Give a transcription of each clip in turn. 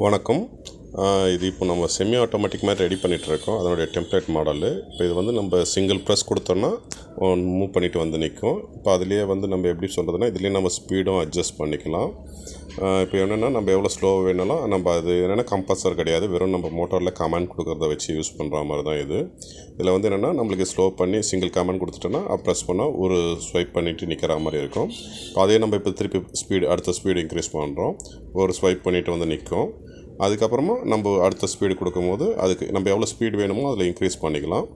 வணக்கம். இது இப்போ நம்ம செமி ஆட்டோமேட்டிக் மாதிரி ரெடி பண்ணிகிட்ருக்கோம். அதனுடைய டெம்ப்ளேட் மாடலு. இப்போ இது வந்து நம்ம சிங்கிள் ப்ரெஸ் கொடுத்தோன்னா மூவ் பண்ணிவிட்டு வந்து நிற்கும். இப்போ அதுலேயே வந்து நம்ம எப்படி சொல்கிறதுனா, இதுலேயே நம்ம ஸ்பீடும் அட்ஜஸ்ட் பண்ணிக்கலாம். இப்போ என்னென்னா, நம்ம எவ்வளோ ஸ்லோவாக வேணாலும் நம்ம அது என்னென்னா கம்பல்சர் கிடையாது. வெறும் நம்ம மோட்டாரில் கமாண்ட் கொடுக்குறத வச்சு யூஸ் பண்ணுற மாதிரி தான் இது. இதில் வந்து என்னென்னா, நம்மளுக்கு ஸ்லோ பண்ணி சிங்கிள் கமாண்ட் கொடுத்துட்டோன்னா ப்ரெஸ் பண்ணால் ஒரு ஸ்வைப் பண்ணிவிட்டு நிற்கிற மாதிரி இருக்கும். அதே நம்ம இப்போ திருப்பி அடுத்த ஸ்பீடு இன்க்ரீஸ் பண்ணுறோம். ஒரு ஸ்வைப் பண்ணிவிட்டு வந்து நிற்கும். அதுக்கப்புறமா நம்ம அடுத்த ஸ்பீடு கொடுக்கும்போது அதுக்கு நம்ம எவ்வளோ ஸ்பீடு வேணுமோ அதில் இன்க்ரீஸ் பண்ணிக்கலாம்.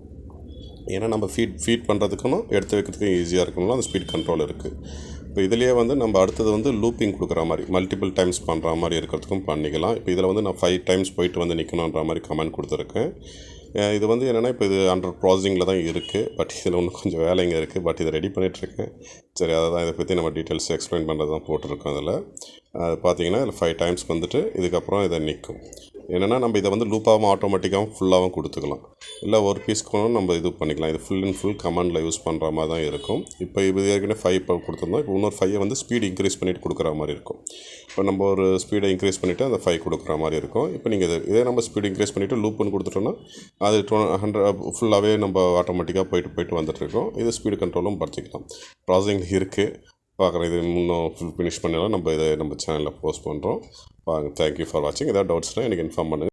ஏன்னா நம்ம ஃபீட் பண்ணுறதுக்கும் எடுத்து வைக்கிறதுக்கும் ஈஸியாக இருக்கணும்னா அந்த ஸ்பீட் கண்ட்ரோல் இருக்குது. இப்போ இதிலேயே வந்து நம்ம அடுத்தது வந்து லூப்பிங் கொடுக்குற மாதிரி மல்டிபிள் டைம்ஸ் பண்ணுற மாதிரி இருக்கிறதுக்கும் பண்ணிக்கலாம். இப்போ இதில் வந்து நான் 5 டைம்ஸ் போயிட்டு வந்து நிற்கணுன்ற மாதிரி கமெண்ட் கொடுத்துருக்கேன். இது வந்து என்னென்னா, இப்போ இது அண்டர் ப்ராசஸிங்கில் தான் இருக்குது. பட் இதில் இன்னும் கொஞ்சம் வேலைங்க இருக்குது. பட் இதை ரெடி பண்ணிகிட்ருக்கேன். சரி, அதை தான் இதை பற்றி நம்ம டீட்டெயில்ஸ் எக்ஸ்பிளைன் பண்ணுறது தான் போட்டிருக்கோம். அதில் அது பார்த்தீங்கன்னா இதில் 5 டைம்ஸ் வந்துட்டு இதுக்கப்புறம் இதை நிற்கும். என்னென்னா, நம்ம இதை வந்து லூப்பாகவும் ஆட்டோமேட்டிக்காகவும் ஃபுல்லாகவும் கொடுத்துக்கலாம். இல்லை ஒரு பீஸ்க்கு நம்ம இது பண்ணிக்கலாம். இது ஃபுல் அண்ட் ஃபுல் கமாண்டில் யூஸ் பண்ணுற மாதிரி தான் இருக்கும். இப்போ இது ஏற்கனவே 5 இப்போ கொடுத்துருந்தோம். இப்போ இன்னொரு 5 வந்து ஸ்பீடு இன்க்ரீஸ் பண்ணிவிட்டு கொடுக்குற மாதிரி இருக்கும். இப்போ நம்ம ஒரு ஸ்பீடை இன்க்ரீஸ் பண்ணிவிட்டு அந்த 5 கொடுக்குற மாதிரி இருக்கும். இப்போ நீங்கள் இதே நம்ம ஸ்பீடு இன்க்ரீஸ் பண்ணிவிட்டு லூப்புன்னு கொடுத்துட்டோன்னா அது 100 ஃபுல்லாகவே நம்ம ஆட்டோமேட்டிக்காக போயிட்டு வந்துட்டுருக்கோம். இது ஸ்பீடு கண்ட்ரோலும் படுத்திக்கலாம். ப்ராசஸிங் இருக்குது. பார்க்குறேன். இது இன்னும் ஃபினிஷ் பண்ணலாம். நம்ம இதை நம்ம சேனலில் போஸ்ட் பண்ணுறோம். பாருங்கள். தேங்க்யூ ஃபார் வாட்சிங். ஏதாவது டவுட்ஸ்னால் எனக்கு இன்ஃபார்ம் பண்ணுங்கள்.